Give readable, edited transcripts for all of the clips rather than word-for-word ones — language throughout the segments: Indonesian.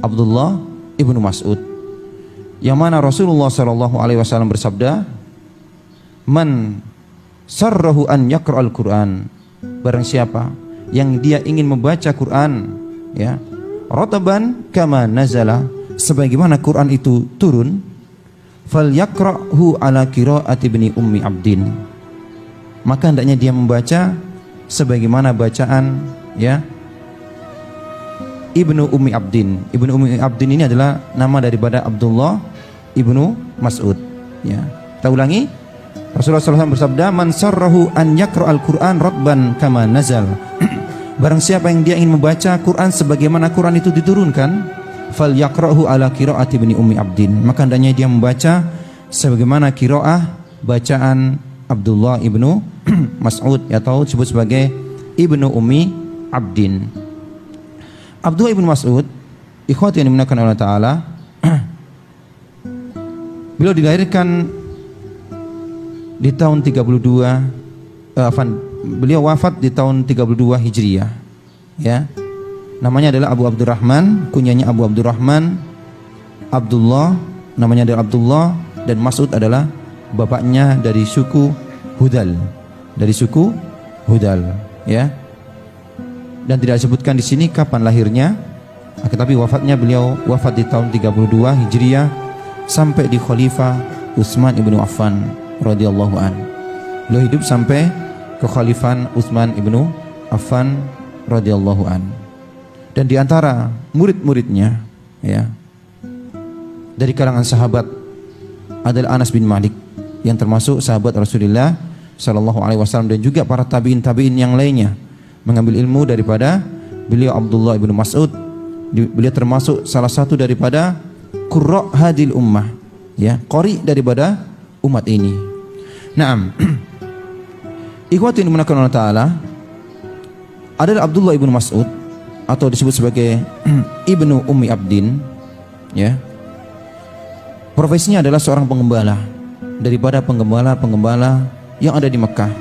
Abdullah ibnu Mas'ud, yang mana Rasulullah SAW bersabda, man sarrahu an yaqra'al Qur'an, barang siapa yang dia ingin membaca Quran, ya, rataban kama nazala, sebagaimana Quran itu turun, falyaqra'hu ala qiraati ibni ummi abdin, maka hendaknya dia membaca sebagaimana bacaan, ya, Ibnu Ummi Abdin. Ibnu Ummi Abdin ini adalah nama daripada Abdullah ibnu Mas'ud, ya. Kita ulangi. Rasulullah SAW bersabda, man sarrahu an yaqra'al Qur'an ratban kama nazal. Barang siapa yang dia ingin membaca Quran sebagaimana Quran itu diturunkan, fal yaqra'hu ala qiraati ibni ummi abdin, maka hendaknya dia membaca sebagaimana qiraah bacaan Abdullah ibnu Mas'ud, atau disebut sebagai Ibnu Ummi Abdin. Abdullah ibnu Mas'ud, ikhwati yang dimuliakan Allah Ta'ala, beliau dilahirkan di tahun 32, beliau wafat di tahun 32 Hijriah, ya. Namanya adalah Abu Abdurrahman, kunyanya Abu Abdurrahman. Abdullah, namanya adalah Abdullah, dan Mas'ud adalah bapaknya dari suku Hudal, dari suku Hudal, ya. Dan tidak disebutkan di sini kapan lahirnya, tetapi wafatnya, beliau wafat di tahun 32 Hijriah sampai di Khalifah Utsman ibnu Affan radhiyallahu an. Beliau hidup sampai kekhalifahan Utsman ibnu Affan radhiyallahu an. Dan di antara murid-muridnya, ya, dari kalangan sahabat adalah Anas bin Malik, yang termasuk sahabat Rasulullah sallallahu alaihi wasallam, dan juga para tabi'in yang lainnya mengambil ilmu daripada beliau Abdullah ibnu Mas'ud. Beliau termasuk salah satu daripada qurra hadil ummah, ya, qari daripada umat ini. Naam. Ikhwati yang dimuliakan Allah Ta'ala, adalah Abdullah ibnu Mas'ud, atau disebut sebagai Ibnu Ummi Abdin, ya. Profesinya adalah seorang penggembala daripada penggembala-penggembala yang ada di Mekah.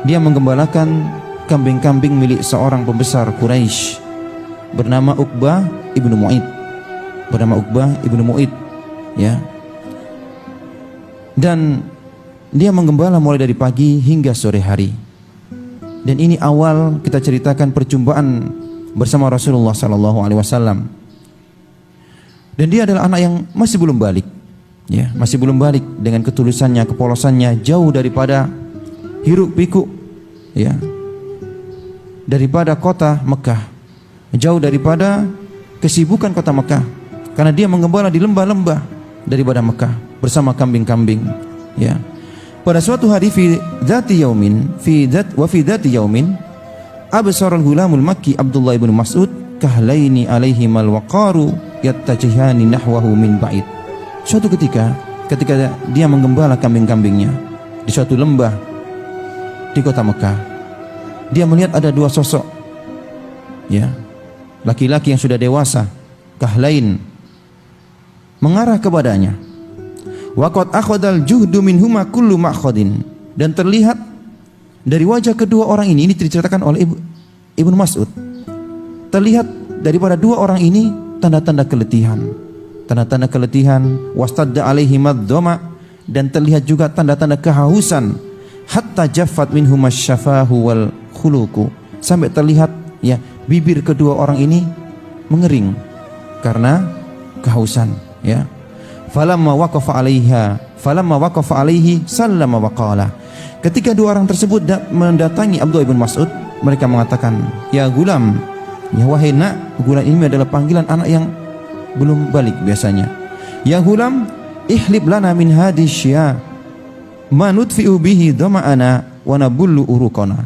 Dia menggembalakan kambing-kambing milik seorang pembesar Quraisy bernama Uqbah ibnu Mu'id, ya. Dan dia menggembala mulai dari pagi hingga sore hari. Dan ini awal kita ceritakan perjumpaan bersama Rasulullah sallallahu alaihi wasallam. Dan dia adalah anak yang masih belum balik, ya, masih belum balik, dengan ketulusannya, kepolosannya, jauh daripada hiruk pikuk, ya, daripada kota Mekah, jauh daripada kesibukan kota Mekah, karena dia menggembala di lembah-lembah daripada Mekah bersama kambing-kambing, ya. Pada suatu hari fi dzati yaumin absarul hulamul makki Abdullah ibnu Mas'ud kahlaini alaihimal waqaru yattajihani nahwahu min ba'id. Suatu ketika dia menggembala kambing-kambingnya di suatu lembah di kota Mekah, dia melihat ada dua sosok, ya, laki-laki yang sudah dewasa, kahlain, mengarah kepadanya. Waqad akhadal juhdu minhuma kullu ma'khadin, dan terlihat dari wajah kedua orang ini diceritakan oleh Ibnu Mas'ud, terlihat daripada dua orang ini tanda-tanda keletihan, wastadda alaihimad dhama, dan terlihat juga tanda-tanda kehausan, hatta jaffat minhum asyafahu wal khuluqu, sampai terlihat, ya, bibir kedua orang ini mengering karena kehausan, ya. Falamma waqafa alaihi sallama wa qala. Ketika dua orang tersebut mendatangi Abdullah bin Mas'ud, mereka mengatakan, ya gulam, ya wahai nak. Gulam ini adalah panggilan anak yang belum balik biasanya. Ya gulam, ihlib lana min hadhihi sya ma nudfi'u bihi dhama'ana wa nabullu uruqana.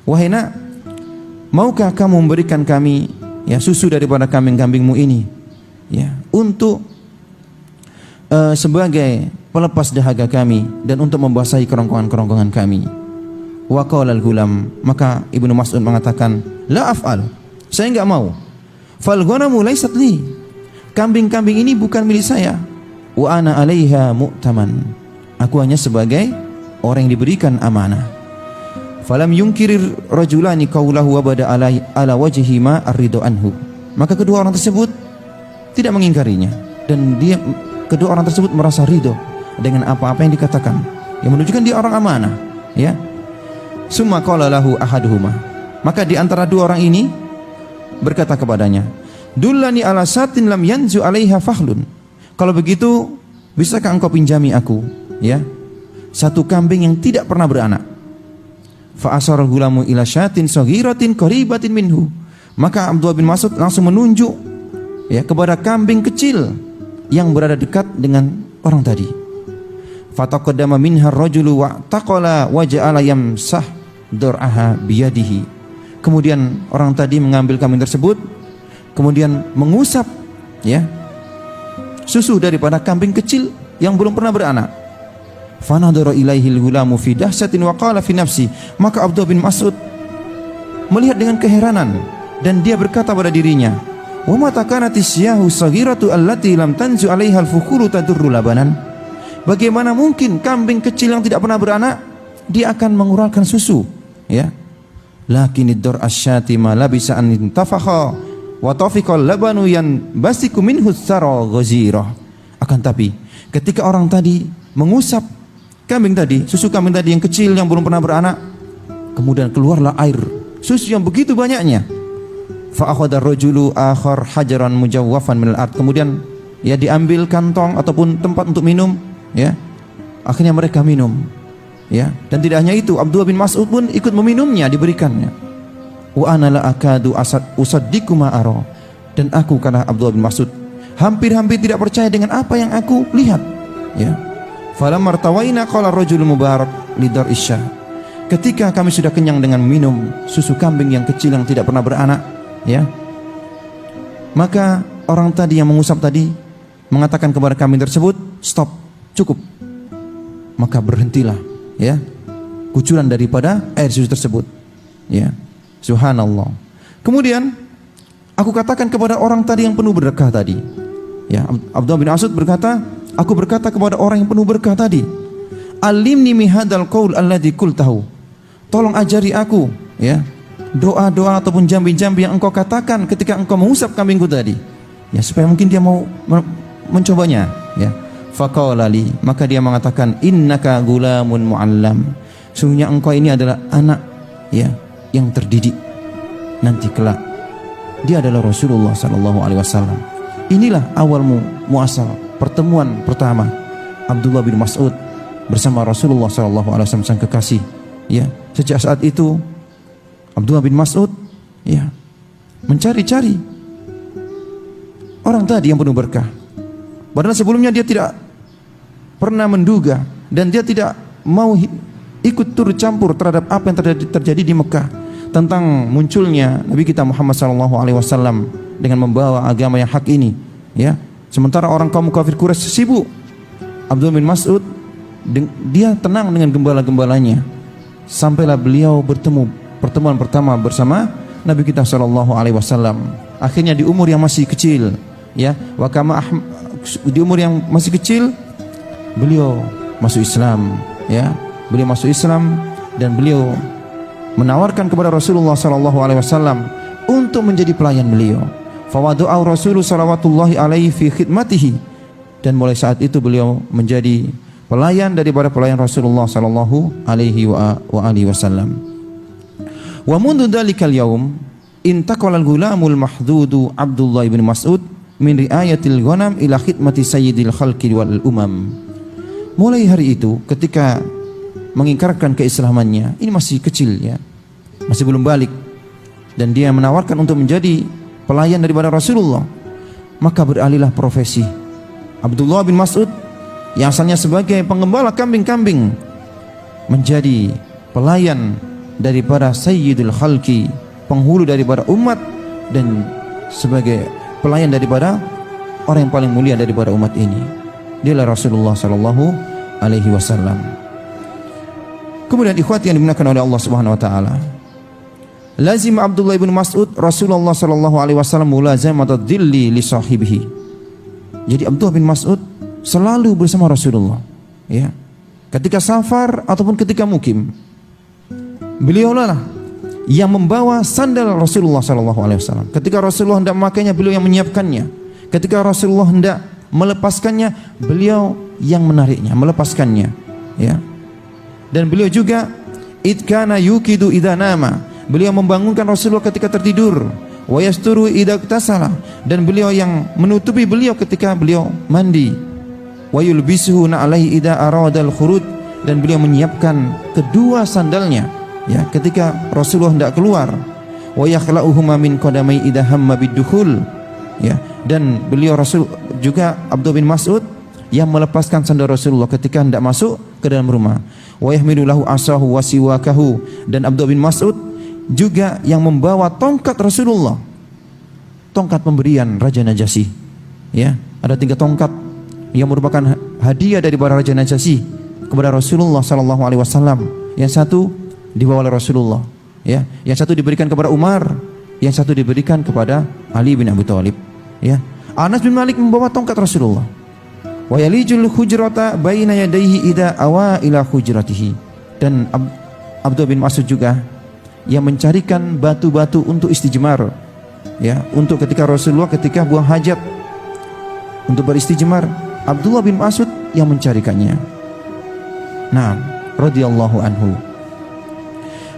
Wahai nak, maukah kamu memberikan kami, ya, susu daripada kambing-kambingmu ini, ya, untuk sebagai pelepas dahaga kami dan untuk membasahi kerongkongan-kerongkongan kami. Wa qala al-ghulam, maka Ibnu Mas'ud mengatakan, la af'al, saya enggak mau. Fal ghanamu laysat li, kambing-kambing ini bukan milik saya. Wa ana 'alaiha mu'taman, aku hanya sebagai orang yang diberikan amanah. Falam yungkirir rajulani qaulahu wa bada ala wajhi ma ar-ridha anhu, maka kedua orang tersebut tidak mengingkarinya, dan kedua orang tersebut merasa ridho dengan apa-apa yang dikatakan, yang menunjukkan dia orang amanah, ya. Summa qala lahu ahaduhuma, maka di antara dua orang ini berkata kepadanya, dullani ala satin lam yanzu alaiha fahlun. Kalau begitu, bisakah engkau pinjami aku, ya, satu kambing yang tidak pernah beranak? Fa asara gulamu ila syatin saghiratin qaribatin minhu. Maka Abdullah bin Mas'ud langsung menunjuk, ya, kepada kambing kecil yang berada dekat dengan orang tadi. Fataqaddama minha ar-rajulu wa taqala wa ja'ala yamsah dur'aha biyadihi. Kemudian orang tadi mengambil kambing tersebut, kemudian mengusap, ya, susu daripada kambing kecil yang belum pernah beranak. Fanadara ilaihi al-ghulamu fi dahsyatin wa qala fi nafsi. Maka Abdullah bin Mas'ud melihat dengan keheranan dan dia berkata pada dirinya, wa mata kanatis yahu saghiratu allati lam tanzu 'alaiha al-fukhuru tadurru labanan. Bagaimana mungkin kambing kecil yang tidak pernah beranak dia akan mengeluarkan susu, ya? Lakinid dur asyati ma labisa an intafakha wa tafiqal labanu yanbasiku minhu tsara ghazirah. Akan tapi ketika orang tadi mengusap kambing tadi, susu kambing tadi yang kecil yang belum pernah beranak, kemudian keluarlah air susu yang begitu banyaknya. Fa akhadha ar-rajulu akhar hajaran mujawwafan min al-ard. Kemudian, ya, diambil kantong ataupun tempat untuk minum, ya. Akhirnya mereka minum, ya. Dan tidak hanya itu, Abdullah bin Mas'ud pun ikut meminumnya, diberikannya. Wa ana la akadu usaddiqu ma ara. Dan aku, karena Abdullah bin Mas'ud, hampir-hampir tidak percaya dengan apa yang aku lihat, ya. Falamma martawaina qala ar-rajulu mubarak lidar isya. Ketika kami sudah kenyang dengan minum susu kambing yang kecil yang tidak pernah beranak, ya, maka orang tadi yang mengusap tadi mengatakan kepada kambing tersebut, stop, cukup. Maka berhentilah, ya, kucuran daripada air susu tersebut, ya. Subhanallah. Kemudian aku katakan kepada orang tadi yang penuh berkah tadi, ya, Abdullah bin Mas'ud berkata, aku berkata kepada orang yang penuh berkah tadi, alimni mi hadzal qaul alladzi qultahu. Tolong ajari aku, ya, doa-doa ataupun jambi-jambi yang engkau katakan ketika engkau mengusap kambingku tadi, ya, supaya mungkin dia mau mencobanya, ya. Faqala li, maka dia mengatakan, innaka gulamun muallam. Sungguhnya engkau ini adalah anak, ya, yang terdidik. Nanti kelak dia adalah Rasulullah sallallahu alaihi wasallam. Inilah awal muasal pertemuan pertama Abdullah bin Mas'ud bersama Rasulullah sallallahu alaihi wasallam, sang kekasih, ya. Sejak saat itu Abdullah bin Mas'ud, ya, mencari-cari orang tadi yang penuh berkah. Padahal sebelumnya dia tidak pernah menduga dan dia tidak mau ikut turut campur terhadap apa yang terjadi di Mekah tentang munculnya Nabi kita Muhammad SAW dengan membawa agama yang hak ini, ya. Sementara orang kaum kafir Quraisy sibuk, Abdullah bin Mas'ud dia tenang dengan gembala-gembalanya. Sampailah beliau bertemu pertemuan pertama bersama Nabi kita SAW. Akhirnya di umur yang masih kecil, ya, di umur yang masih kecil beliau masuk Islam, ya. Beliau masuk Islam dan beliau menawarkan kepada Rasulullah SAW untuk menjadi pelayan beliau. Fawadu'a Rasulullah sallallahu alaihi fi khidmatihi. Dan mulai saat itu beliau menjadi pelayan daripada pelayan Rasulullah sallallahu alaihi wasallam. Wa mundu dzalikal yaum intaqala al-gulamul mahdudu Abdullah bin Mas'ud min riayatil ghanam ila khidmati sayyidil khalqi wal umam. Mulai hari itu ketika mengingkarkan keislamannya, ini masih kecil, ya, masih belum balik, dan dia menawarkan untuk menjadi pelayan daripada Rasulullah, maka beralihlah profesi Abdullah bin Mas'ud yang asalnya sebagai penggembala kambing-kambing menjadi pelayan daripada Sayyidul Khalqi, penghulu daripada umat, dan sebagai pelayan daripada orang yang paling mulia daripada umat ini. Dialah Rasulullah sallallahu alaihi wasallam. Kemudian ikhwati yang dimuliakan oleh Allah Subhanahu wa taala, lazim Abdullah bin Mas'ud Rasulullah sallallahu alaihi wasallam mulazamatad dhilli li sahibihi. Jadi Abdullah bin Mas'ud selalu bersama Rasulullah, ya, ketika safar ataupun ketika mukim. Beliaulah yang membawa sandal Rasulullah sallallahu alaihi wasallam. Ketika Rasulullah hendak memakainya, beliau yang menyiapkannya. Ketika Rasulullah hendak melepaskannya, beliau yang menariknya, melepaskannya, ya. Dan beliau juga idkana yukidu idza nama, beliau membangunkan Rasulullah ketika tertidur, wa yasturu idza iktasala, dan beliau yang menutupi beliau ketika beliau mandi, wa yulbisuhu alaihi idza aradal khuruj, dan beliau menyiapkan kedua sandalnya, ya, ketika Rasulullah hendak keluar, wa yakhla'uhuma min qadamai idza hamma bidukhul, ya, dan beliau Rasul juga Abdullah bin Mas'ud yang melepaskan sandal Rasulullah ketika hendak masuk ke dalam rumah, wa yahmilu lahu asahu wa siwakahu, dan Abdullah bin Mas'ud juga yang membawa tongkat Rasulullah, tongkat pemberian Raja Najasyi, ya, ada 3 tongkat yang merupakan hadiah dari para Raja Najasyi kepada Rasulullah sallallahu alaihi wasallam. Yang satu dibawa oleh Rasulullah, ya, yang satu diberikan kepada Umar, yang satu diberikan kepada Ali bin Abi Thalib, ya. Anas bin Malik membawa tongkat Rasulullah. Wa yalijul hujrata baina yadayhi idza awa ila hujratihi, dan Abdullah bin Mas'ud juga yang mencarikan batu-batu untuk istijmar, ya, untuk ketika Rasulullah ketika buang hajat untuk beristijmar, Abdullah bin Mas'ud yang mencarikannya. Nah, radhiyallahu anhu.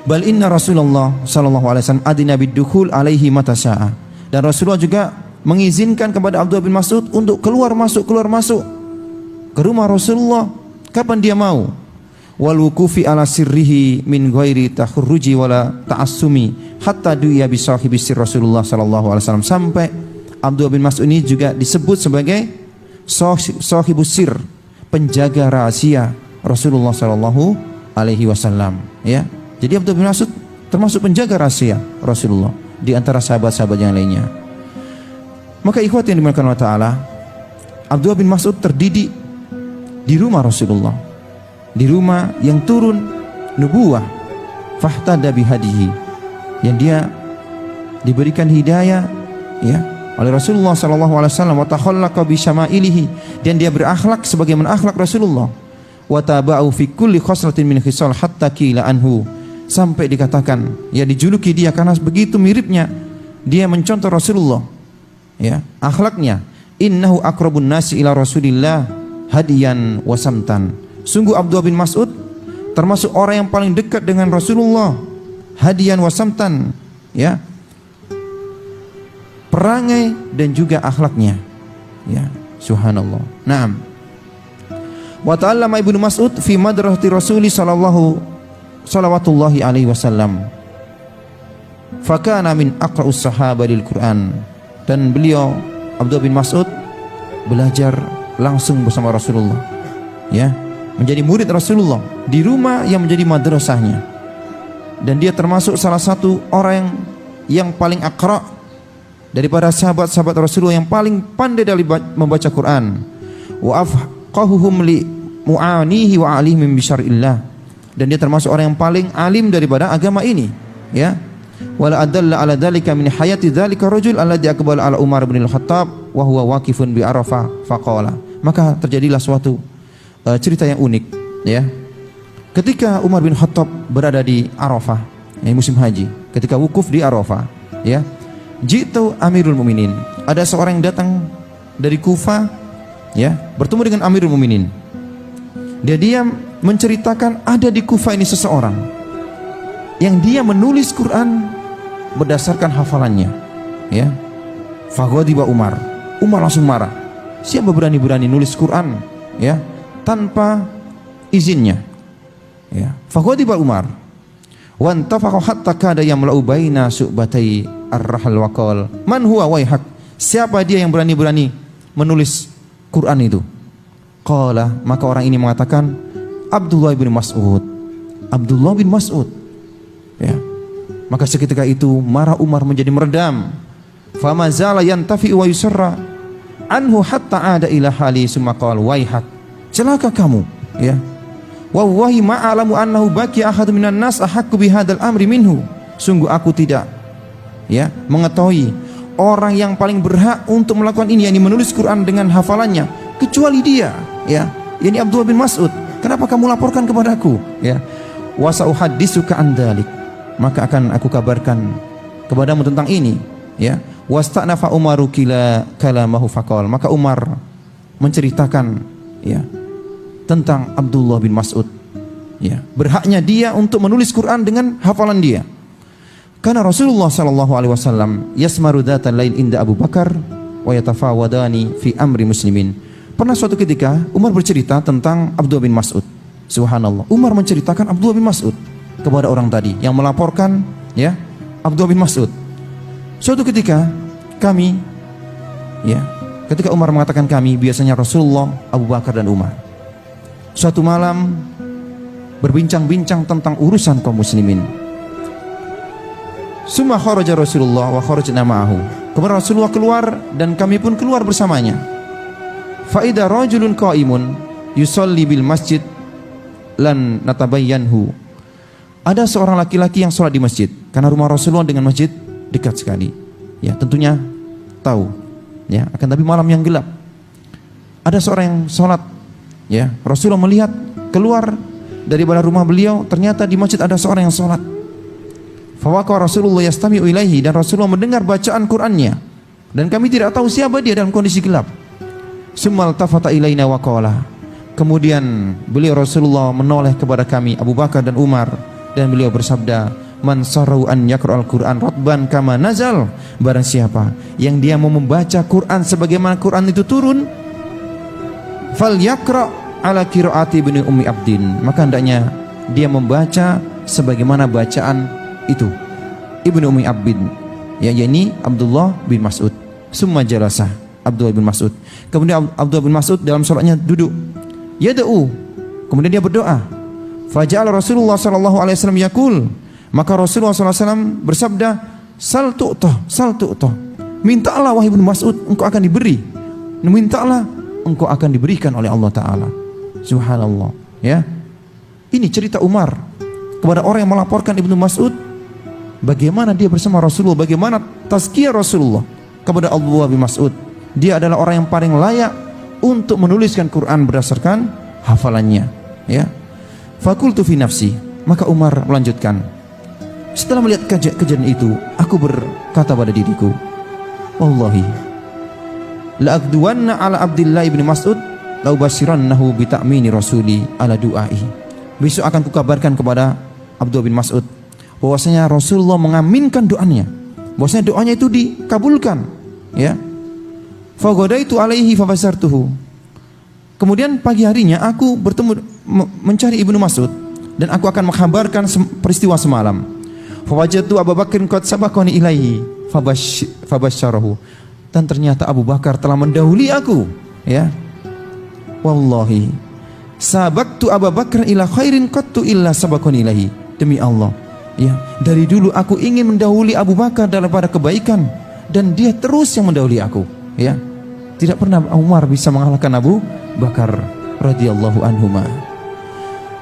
Bal inna Rasulullah sallallahu alaihi wasallam adina bidukhul alaihi mata syaa, dan Rasulullah juga mengizinkan kepada Abdullah bin Mas'ud untuk keluar masuk ke rumah Rasulullah kapan dia mau. Wal wukufi ala sirrihi min ghairi takhurruji wala ta'assumi hatta du'iya bi sahibi sir Rasulullah sallallahu alaihi wasallam, sampai Abdullah bin Mas'ud ini juga disebut sebagai sahibus sir, penjaga rahasia Rasulullah sallallahu alaihi wasallam, ya. Jadi Abdullah bin Mas'ud termasuk penjaga rahasia Rasulullah di antara sahabat-sahabat yang lainnya. Maka ikhwat yang dimuliakan Allah Ta'ala, Abdullah bin Mas'ud terdidik di rumah Rasulullah, di rumah yang turun nubuwah, fahtada bihadihi, yang dia diberikan hidayah, ya, oleh Rasulullah sallallahu alaihi wasallam, wa takhallaqa bi syama'ilihi, dan dia berakhlak sebagaimana akhlak Rasulullah, wa taba'u fi kulli khaslatin min khisal hatta qila anhu, sampai dikatakan, ya, dijuluki dia karena begitu miripnya dia mencontoh Rasulullah, ya, akhlaknya. Innahu aqrabun nasi ila Rasulillah hadiyan wa samtan, sungguh Abdullah bin Mas'ud termasuk orang yang paling dekat dengan Rasulullah, hadiyan wa samtan, ya, perangai dan juga akhlaknya, ya, subhanallah. Naam. Wa ta'allama Ibnu Mas'ud fi madrasati Rasul sallallahu alaihi wasallam, fakana min aqra'us sahaba lil Quran, dan beliau Abdullah bin Mas'ud belajar langsung bersama Rasulullah, ya, menjadi murid Rasulullah di rumah yang menjadi madrasahnya, dan dia termasuk salah satu orang yang paling aqra daripada sahabat-sahabat Rasulullah, yang paling pandai dalam membaca Quran, wa afqahuhum li mu'anihi wa alim min bisyar'illah, dan dia termasuk orang yang paling alim daripada agama ini, ya. Wala adalla ala dzalika min hayati dzalika rajul alladzi aqbala ala Umar bin Al-Khattab wa huwa waqifun bi Arafah faqala. Maka terjadilah suatu cerita yang unik, ya. Ketika Umar bin Khattab berada di Arafah, ya, musim haji, ketika wukuf di Arafah, ya, jitu Amirul Mukminin, ada seorang yang datang dari Kufah, ya, bertemu dengan Amirul Mukminin. Dia menceritakan ada di Kufah ini seseorang yang dia menulis Quran berdasarkan hafalannya, ya. Faghadiba Umar langsung marah. Siapa berani-berani nulis Quran, ya, tanpa izinnya, ya. Faghadiba Umar wa antafaqa hatta kada yamla'u baina su'batai ar-rahl wa qala man huwa waihak, siapa dia yang berani-berani menulis Quran itu? Qala, maka orang ini mengatakan Abdullah bin Mas'ud. Abdullah bin Mas'ud, ya. Maka seketika itu marah Umar menjadi meredam. Fama zala yantafi wa yusarra anhu hatta ada ila hali summa qala waihak, celaka kamu, ya. Wallahi ma a'lamu annahu baqi ahad minan nas ahaqqu bihadzal amri minhu, sungguh aku tidak, ya, mengetahui orang yang paling berhak untuk melakukan ini, yakni menulis Quran dengan hafalannya, kecuali dia, ya, yakni Abdullah bin Mas'ud. Kenapa kamu laporkan kepadaku, ya? Wa sa'uhadditsuka an dzalik, maka akan aku kabarkan kepadamu tentang ini, ya. Wasta'nafa Umaru kalamahu faqala. Maka Umar menceritakan ya tentang Abdullah bin Mas'ud. Ya, berhaknya dia untuk menulis Quran dengan hafalan dia. Karena Rasulullah sallallahu alaihi wasallam yasmaru dzatan lail inda Abu Bakar wa yatafawadani fi amri muslimin. Pernah suatu ketika Umar bercerita tentang Abdullah bin Mas'ud. Subhanallah. Umar menceritakan Abdullah bin Mas'ud kepada orang tadi yang melaporkan ya Abdullah bin Mas'ud. Suatu ketika kami ya, ketika Umar mengatakan kami, biasanya Rasulullah, Abu Bakar dan Umar. Suatu malam berbincang-bincang tentang urusan kaum muslimin. Summa kharaja Rasulullah wa kharajna ma'ahu. Kemudian Rasulullah keluar dan kami pun keluar bersamanya. Fa idza rajulun qa'imun yusalli bil masjid lan natabayyanhu. Ada seorang laki-laki yang sholat di masjid, karena rumah Rasulullah dengan masjid dekat sekali. Ya, tentunya tahu. Ya, akan tapi malam yang gelap. Ada seorang yang sholat. Ya, Rasulullah melihat keluar daripada rumah beliau, ternyata di masjid ada seorang yang sholat. Fawaqa Rasulullah yastami'u ilaihi, dan Rasulullah mendengar bacaan Qur'annya, dan kami tidak tahu siapa dia dalam kondisi gelap. Summal tafata ilaina wa qala. Kemudian beliau Rasulullah menoleh kepada kami Abu Bakar dan Umar, dan beliau bersabda, man sarau an yaqra'al Qur'an ratban kama nazal. Barang siapa yang dia mau membaca Quran sebagaimana Quran itu turun, fal yaqra' ala qiraati ibni ummi abdin, maka hendaknya dia membaca sebagaimana bacaan itu ibnu ummi abdin, ya, yakni Abdullah bin Mas'ud. Summa jalasa Abdullah bin Mas'ud. Kemudian Abdullah bin Mas'ud dalam salatnya duduk. Yad'u. Kemudian dia berdoa. Faja'ala Rasulullah sallallahu alaihi wasallam yaqul. Maka Rasulullah sallallahu alaihi wasallam bersabda, sal tu'tah, sal tu'tah. Mintalah wahai Ibnu Mas'ud, engkau akan diberi. Mintalah, engkau akan diberikan oleh Allah Ta'ala. Subhanallah. Ya, ini cerita Umar kepada orang yang melaporkan Ibnu Mas'ud, bagaimana dia bersama Rasulullah, bagaimana tazkiyah Rasulullah kepada Abdullah bin Mas'ud. Dia adalah orang yang paling layak untuk menuliskan Quran berdasarkan hafalannya. Ya, fakultu fi nafsi. Maka Umar melanjutkan, setelah melihat kejadian itu, aku berkata pada diriku, wallahi la aqduwanna ala Abdullah bin Mas'ud la ubashirannahu bi ta'mini rasuli ala du'ai. Besok akan kukabarkan kepada Abdullah bin Mas'ud bahwasanya Rasulullah mengaminkan doanya, bahwasanya doanya itu dikabulkan. Ya, faghadaitu alaihi fabasartuhu. Kemudian pagi harinya aku bertemu mencari Ibnu Mas'ud, dan aku akan mengkabarkan peristiwa semalam. Fawajadtu Abu Bakar qad sabaqani ilaihi fabasyarahu. Dan ternyata Abu Bakar telah mendahului aku. Ya, wallahi sabaqtu Abu Bakar ila khairin qattu illa sabaqani ilaihi. Demi Allah, ya, dari dulu aku ingin mendahului Abu Bakar daripada kebaikan, dan dia terus yang mendahului aku. Ya, tidak pernah Umar bisa mengalahkan Abu Bakar radhiyallahu anhuma.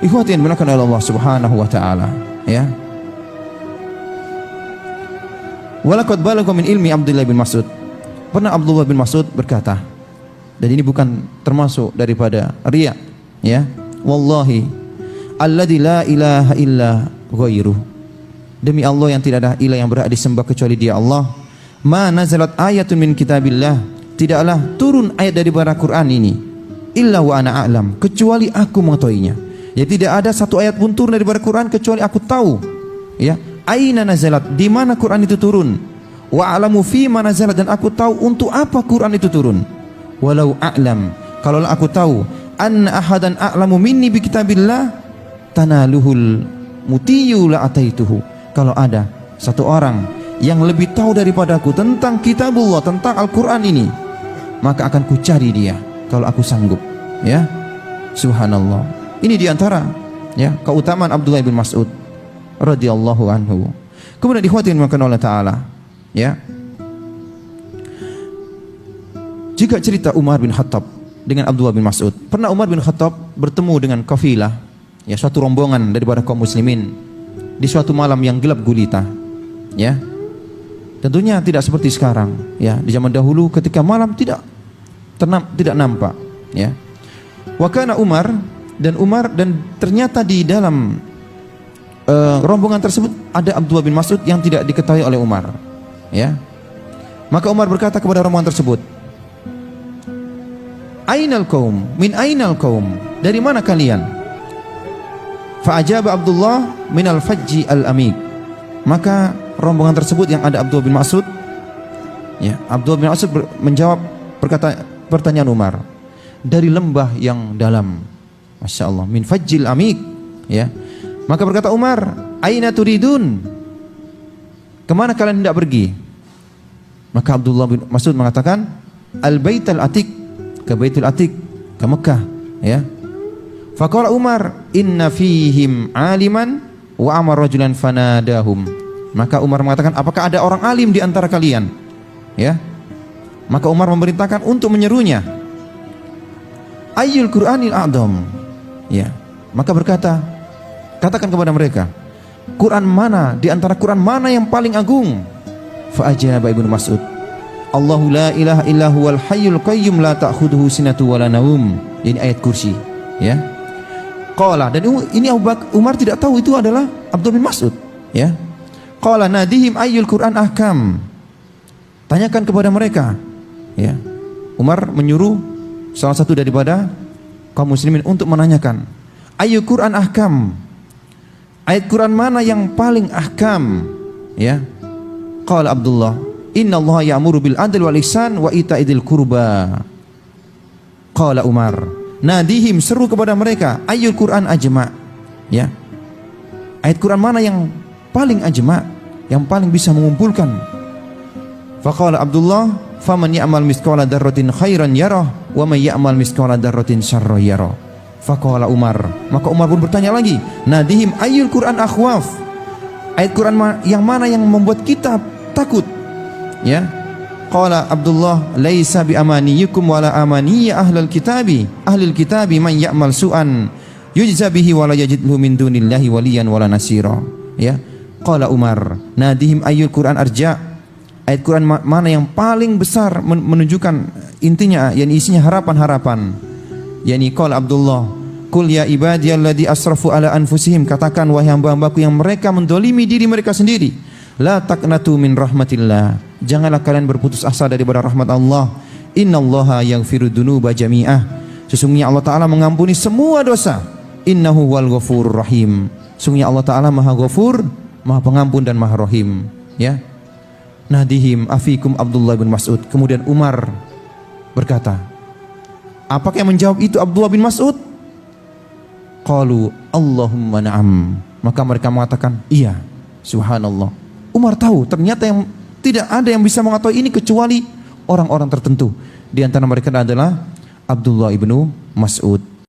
Ikhwati yang dimuliakan oleh Allah Subhanahu wa taala, ya. Walaqad balagha min ilmi Abdullah bin Mas'ud. Pernah Abdullah bin Mas'ud berkata, dan ini bukan termasuk daripada riya, ya. Wallahi alladzi la ilaha illa ghairuh. Demi Allah yang tidak ada ilah yang berhak disembah kecuali Dia Allah. Ma nazalat ayatun min kitabillah. Tidaklah turun ayat daripada Quran ini illa wa ana a'lam, kecuali aku mengetahuinya. Ya, tidak ada satu ayat pun turun daripada Quran kecuali aku tahu. Ya, aina nazalat, di mana Quran itu turun. Wa a'lamu fi ma nazalat, dan aku tahu untuk apa Quran itu turun. Walau a'lam, kalau aku tahu anna ahadan a'lamu minni bi kitabillah tanaluhul mutiyu la ataituhu. Kalau ada satu orang yang lebih tahu daripadaku tentang kitabullah, tentang Al-Quran ini, maka akan ku cari dia kalau aku sanggup. Ya, subhanallah. Ini diantara, ya, keutamaan Abdullah bin Mas'ud radhiyallahu anhu. Kemudian dikhwatin makan Allah Ta'ala, ya, jika cerita Umar bin Khattab dengan Abdullah bin Mas'ud, pernah Umar bin Khattab bertemu dengan kafilah, ya, suatu rombongan daripada kaum muslimin di suatu malam yang gelap gulita. Ya, tentunya tidak seperti sekarang. Ya, di zaman dahulu ketika malam tidak nampak. Ya, wa kana Umar, dan ternyata di dalam rombongan tersebut ada Abdullah bin Mas'ud yang tidak diketahui oleh Umar. Ya, Maka Umar berkata kepada rombongan tersebut, "Ainal qaum? Min ainal qaum? Dari mana kalian?" Fa'ajaba Abdullah minal fajji al-amik. Maka rombongan tersebut yang ada Abdullah bin Mas'ud, ya, Abdullah bin Mas'ud menjawab pertanyaan Umar, dari lembah yang dalam. Masya Allah, min fajjil amik, ya. Maka berkata Umar, "Aina turidun? Kemana kalian hendak pergi?" Maka Abdullah bin Mas'ud mengatakan, "Al-Baitul Atiq," ke Baitul Atiq, ke Mekah, ya. Faqala Umar, "Inna fihim aliman wa amar rajulan fanadahum." Maka Umar mengatakan, "Apakah ada orang alim di antara kalian?" Ya. Maka Umar memerintahkan untuk menyerunya. Ayyul Qur'anil a'dham. Ya. Maka katakan kepada mereka, Quran mana di antara Quran mana yang paling agung? Fa ajaba Ibnu Mas'ud, Allahu la ilaha illa huwal hayyul qayyum la ta'khudhuhu sinatu wala naum. Ini ayat kursi, ya. Qala, dan ini Umar tidak tahu itu adalah Abdullah bin Mas'ud, ya. Qala nadihim ayyul Qur'an ahkam. Tanyakan kepada mereka, ya. Umar menyuruh salah satu daripada kaum muslimin untuk menanyakan, ayyul Qur'an ahkam. Ayat Quran mana yang paling ahkam, ya. Qala Abdullah, innallaha ya'muru bil adli wal ihsan wa ita'idil qurba. Qala Umar, nadihim, seru kepada mereka, ayyul Quran ajma, ya. Ayat Quran mana yang paling ajma, yang paling bisa mengumpulkan? Faqala Abdullah, faman ya'mal mithqala dzarratin khairan yarah wa man ya'mal mithqala dzarratin syarran yarah. Faqala Umar, maka Umar pun bertanya lagi, nadihim ayyul Quran akhwaf. Ayat Quran yang mana yang membuat kita takut, ya. Qala Abdullah, laisa bi amaniyukum wala amaniya ahlul kitabi man ya'mal su'an yujza bihi wala yajidhu min dunillahi waliyan wala nasira, ya. Qala Umar, nadihim ayyul Quran arja. Ayat Quran mana yang paling besar menunjukkan intinya, yang isinya harapan-harapan. Yani qala Abdullah, qul ya ibadiyalladzi asrafu ala anfusihim, katakan wahai hamba-hambaku yang mereka mendolimi diri mereka sendiri, la taqnatu min rahmatillah, janganlah kalian berputus asa daripada rahmat Allah. Innallaha yaghfiru dzunuba jami'ah, sesungguhnya Allah Ta'ala mengampuni semua dosa. Innahu wal ghafurur rahim, sesungguhnya Allah Ta'ala maha ghafur, maha pengampun dan maha rahim, ya. Nadihim afikum Abdullah bin Mas'ud. Kemudian Umar berkata, apakah yang menjawab itu Abdullah bin Mas'ud? Qalu Allahumma na'am. Maka mereka mengatakan, iya. Subhanallah. Umar tahu ternyata yang tidak ada yang bisa mengetahui ini kecuali orang-orang tertentu. Di antara mereka adalah Abdullah ibnu Mas'ud.